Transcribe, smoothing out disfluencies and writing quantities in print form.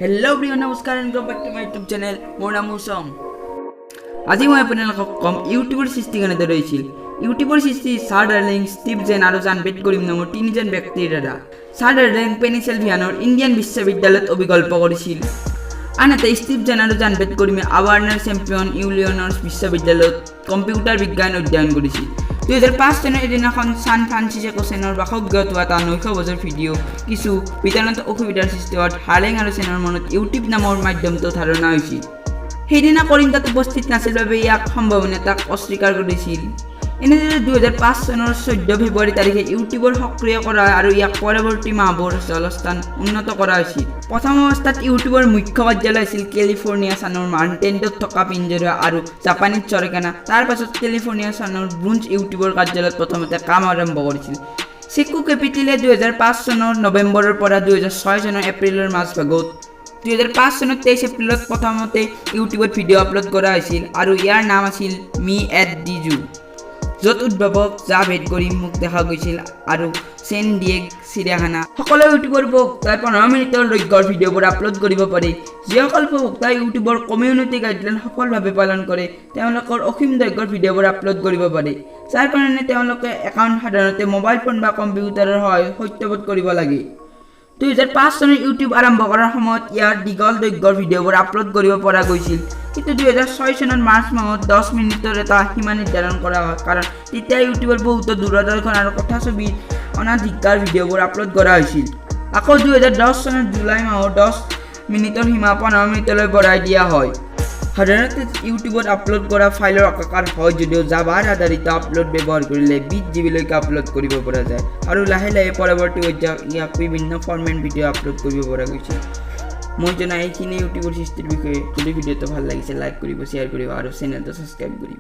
Hello' প্ৰিয় নমস্কাৰ and welcome back to my YouTube channel. মোৰ নাম মৌচম। আজি মই আপোনালোকক কম ইউটিউবৰ সৃষ্টি কেনেদৰে হৈছিল। ইউটিউবৰ সৃষ্টি ছাৰ ডাৰ্লিং, ষ্টিভ জেন আৰু জানবেট কৰিম নামৰ তিনিজন ব্যক্তিৰ দ্বাৰা। ছাৰ ডাৰ্লিং পেনিছিলভেনিয়াৰ ইণ্ডিয়ান বিশ্ববিদ্যালয়ত অভিকল্প কৰিছিল। আনহাতে ষ্টিভ জেন আৰু জানবেট কৰিমে আৱাৰ্নাৰ চেম্পিয়ন ইলিনয়ছ বিশ্ববিদ্যালয়ত কম্পিউটাৰ বিজ্ঞান অধ্যয়ন কৰিছিল। 2005 চনৰ এদিনাখন ছান ফ্ৰান্সিস্কো চেনৰ বাসগৃহত হোৱা এটা 900 বছৰ ভিডিঅ' কিছু বিতৰণত অসুবিধাৰ সৃষ্টি হোৱাত হাৰ্লেং আৰু চেনৰ মনত ইউটিউব নামৰ মাধ্যমটো ধাৰণা হৈছিল। সেইদিনা কৰিম তাত উপস্থিত নাছিল বাবে ইয়াক সম্ভাৱনীয়তাক অস্বীকাৰ কৰিছিল। এনেদৰে 2005 চনৰ 14 ফেব্ৰুৱাৰী তাৰিখে ইউটিউবৰ সক্ৰিয় কৰা আৰু ইয়াক পৰৱৰ্তী মাহবোৰ জলস্থান উন্নত কৰা হৈছিল। প্ৰথম অৱস্থাত ইউটিউবৰ মুখ্য কাৰ্যালয় আছিল কেলিফৰ্ণিয়া চানৰ মাউণ্টেইনত থকা পিঞ্জৰা আৰু জাপানীজ চৰকানা। তাৰ পাছত কেলিফৰ্ণিয়া চানৰ ব্ৰুঞ্জ ইউটিউবৰ কাৰ্যালয়ত প্ৰথমতে কাম আৰম্ভ কৰিছিল। চেকু কেপিটেলে 2005 চনৰ নৱেম্বৰৰ পৰা 2006 চনৰ এপ্ৰিলৰ মাজভাগত 2005 চনৰ 23 এপ্ৰিলত প্ৰথমতে ইউটিউবত ভিডিঅ' আপলোড কৰা হৈছিল আৰু ইয়াৰ নাম আছিল মি এট ডি জু, য'ত উদ্ভাৱক জাভেদ কৰিম মোক দেখা গৈছিল আৰু চেন ডিয়েগ চিৰিয়াখানা। সকলো ইউটিউবৰ উপভোক্তাই 15 মিনিটৰ দৈৰ্ঘ্যৰ ভিডিঅ'বোৰ আপলোড কৰিব পাৰে। যিসকল উপভোক্তাই ইউটিউবৰ কমিউনিটি গাইডলাইন সফলভাৱে পালন কৰে তেওঁলোকৰ অসীম দৈৰ্ঘ্যৰ ভিডিঅ'বোৰ আপলোড কৰিব পাৰে, যাৰ কাৰণে তেওঁলোকে একাউণ্ট সাধাৰণতে মোবাইল ফোন বা কম্পিউটাৰৰ সহায়ত সত্যাৱিত কৰিব লাগে। 2005 চনৰ ইউটিউব আৰম্ভ কৰাৰ সময়ত ইয়াৰ দীঘল দৈৰ্ঘ্যৰ ভিডিঅ'বোৰ আপলোড কৰিব পৰা গৈছিল, কিন্তু 2006 চনৰ মাৰ্চ মাহত 10 মিনিটৰ এটা সীমা নিৰ্ধাৰণ কৰা হয়, কাৰণ তেতিয়া ইউটিউবৰ বহুতো দূৰদৰ্শন আৰু কথাছবিৰ অনাধিকাৰ ভিডিঅ'বোৰ আপলোড কৰা হৈছিল। আকৌ 2010 চনৰ জুলাই মাহত 10 মিনিটৰ সীমা 15 মিনিটলৈ বঢ়াই দিয়া হয়। সাধাৰণতে ইউটিউবত আপলোড কৰা ফাইলৰ আকাৰ হয় যদিও জাভাৰ আধাৰিত আপলোড ব্যৱহাৰ কৰিলে 20 GB লৈকে আপলোড কৰিব পৰা যায় আৰু লাহে লাহে পৰৱৰ্তী পৰ্যায়ত ইয়াক বিভিন্ন ফৰ্মেট ভিডিঅ' আপলোড কৰিব পৰা গৈছিল। মই জনা এইখিনি ইউটিউবৰ সৃষ্টিৰ বিষয়ে। যদি ভিডিঅ'টো ভাল লাগিছে লাইক কৰিব, শ্বেয়াৰ কৰিব আৰু চেনেলটো ছাবস্ক্ৰাইব কৰিব।